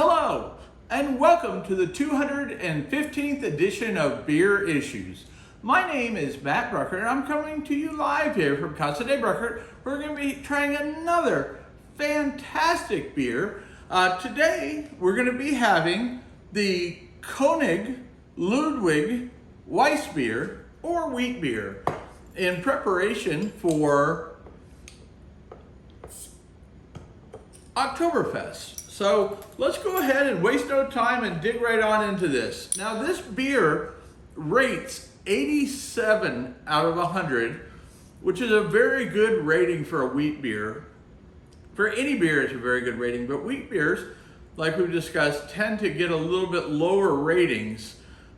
Hello, and welcome to the 215th edition of Beer Issues. My name is Matt Brucker, and I'm coming to you live here from Casa de Brucker. We're going to be trying another fantastic beer. Today, we're going to be having the KONIG Ludwig Weissbeer, or wheat beer, in preparation for Oktoberfest. So let's go ahead and waste no time and dig right on into this. Now this beer rates 87 out of 100, which is a very good rating for a wheat beer. For any beer, it's a very good rating, but wheat beers, like we've discussed, tend to get a little bit lower ratings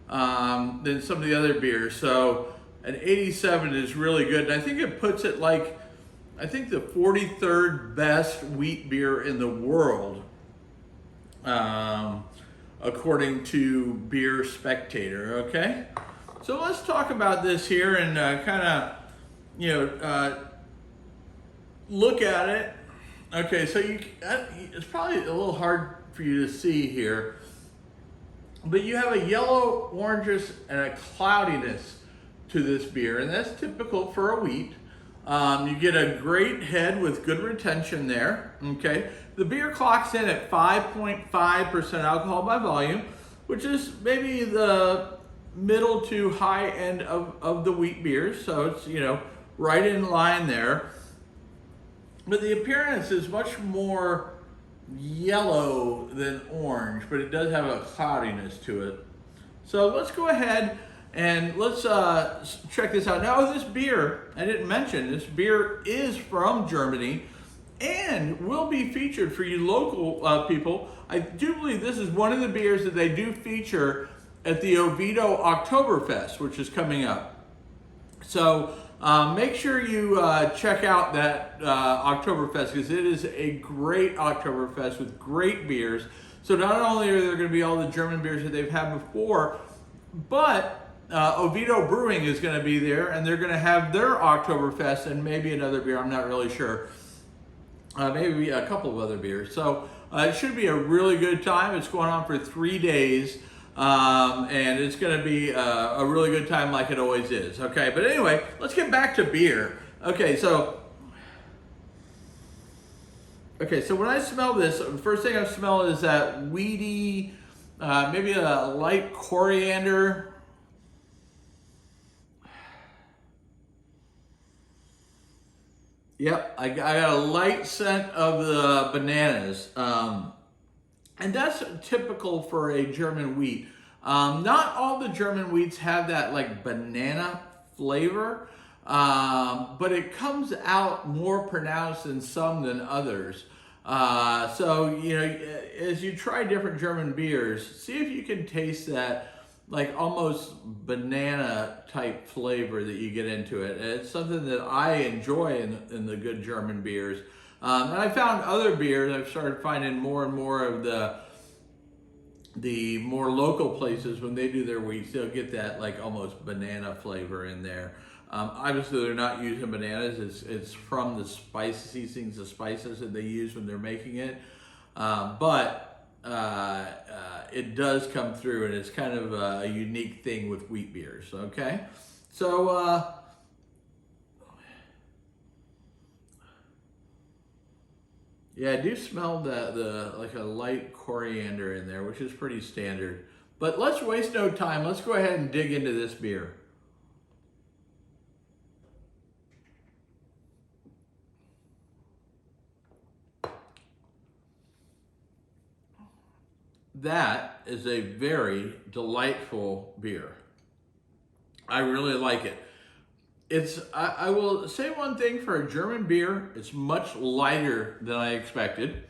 than some of the other beers. So an 87 is really good. And I think it puts it like, I think the 43rd best wheat beer in the world, according to Beer Spectator, okay? So let's talk about this here and kind of, look at it. Okay, so it's probably a little hard for you to see here, but you have a yellow, oranges, and a cloudiness to this beer, and that's typical for a wheat. You get a great head with good retention there, okay? The beer clocks in at 5.5% alcohol by volume, which is maybe the middle to high end of the wheat beers, so it's, right in line there. But the appearance is much more yellow than orange, but it does have a cloudiness to it. So let's go ahead and let's check this out. Now this beer, I didn't mention, this beer is from Germany and will be featured for you local people. I do believe this is one of the beers that they do feature at the Oviedo Oktoberfest, which is coming up. So make sure you check out that Oktoberfest, because it is a great Oktoberfest with great beers. So not only are there going to be all the German beers that they've had before, but Oviedo Brewing is going to be there, and they're going to have their Oktoberfest and maybe another beer. I'm not really sure. Maybe a couple of other beers. So it should be a really good time. It's going on for 3 days, and it's going to be a really good time like it always is. Okay, but anyway, let's get back to beer. Okay, so when I smell this, the first thing I smell is that weedy, maybe a light coriander. Yep, I got a light scent of the bananas, and that's typical for a German wheat. Not all the German wheats have that like banana flavor, but it comes out more pronounced in some than others. So, as you try different German beers, see if you can taste that like almost banana type flavor that you get into it. It's something that I enjoy in the good German beers. And I found other beers, I've started finding more and more of the more local places, when they do their wheats, they'll get that like almost banana flavor in there. Obviously they're not using bananas, it's from the spice seasonings, the spices that they use when they're making it. But it does come through, and it's kind of a unique thing with wheat beers, okay? So, yeah, I do smell the like a light coriander in there, which is pretty standard. But let's waste no time. Let's go ahead and dig into this beer. That is a very delightful beer. I really like it. I will say one thing for a German beer, it's much lighter than I expected.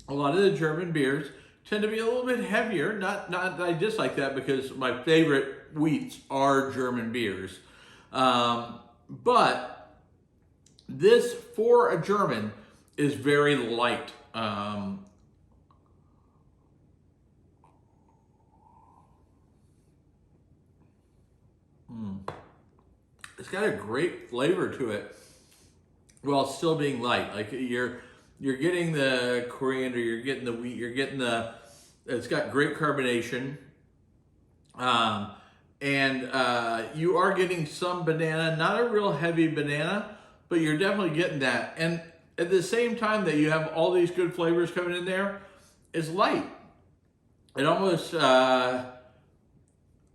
A lot of the German beers tend to be a little bit heavier. Not that I dislike that, because my favorite wheats are German beers. But this, for a German, is very light. It's got a great flavor to it while still being light. Like you're getting the coriander, you're getting the wheat, you're getting it's got great carbonation. You are getting some banana, not a real heavy banana, but you're definitely getting that. And at the same time that you have all these good flavors coming in there, it's light. It almost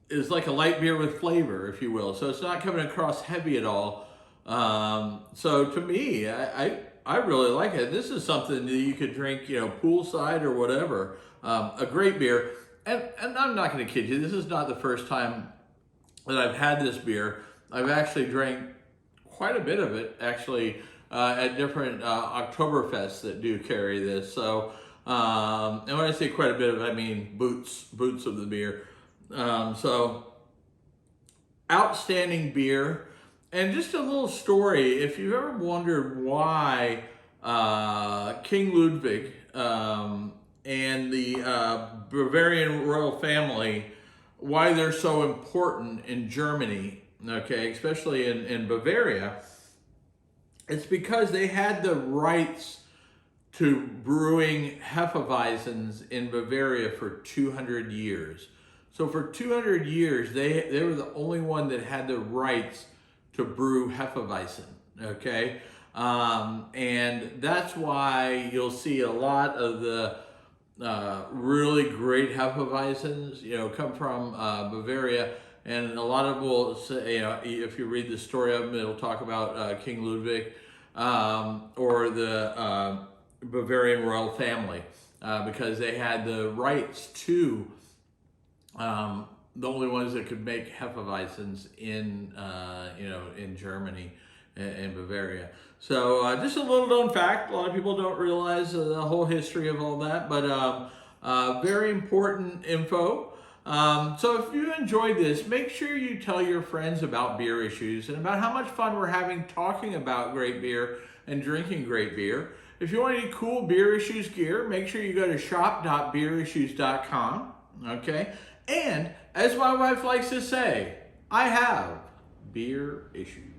is like a light beer with flavor, if you will. So it's not coming across heavy at all. So to me, I really like it. This is something that you could drink, you know, poolside or whatever. A great beer. And I'm not going to kid you, this is not the first time that I've had this beer. I've actually drank quite a bit of it, actually, at different Oktoberfests that do carry this. So, and when I say quite a bit of it, I mean boots of the beer. So, outstanding beer. And just a little story, if you've ever wondered why King Ludwig and the Bavarian royal family, why they're so important in Germany, okay, especially in Bavaria, it's because they had the rights to brewing Hefeweizens in Bavaria for 200 years. So for 200 years, they were the only one that had the rights to brew Hefeweizen, okay? And that's why you'll see a lot of the really great Hefeweizens, you know, come from Bavaria, and a lot of will say, you know, if you read the story of them, it'll talk about King Ludwig or the Bavarian royal family because they had the rights to the only ones that could make Hefeweizens in you know, in Germany and Bavaria. So just a little known fact. A lot of people don't realize the whole history of all that, but very important info. So if you enjoyed this, make sure you tell your friends about Beer Issues and about how much fun we're having talking about great beer and drinking great beer. If you want any cool Beer Issues gear, make sure you go to shop.beerissues.com, okay? And as my wife likes to say, I have beer issues.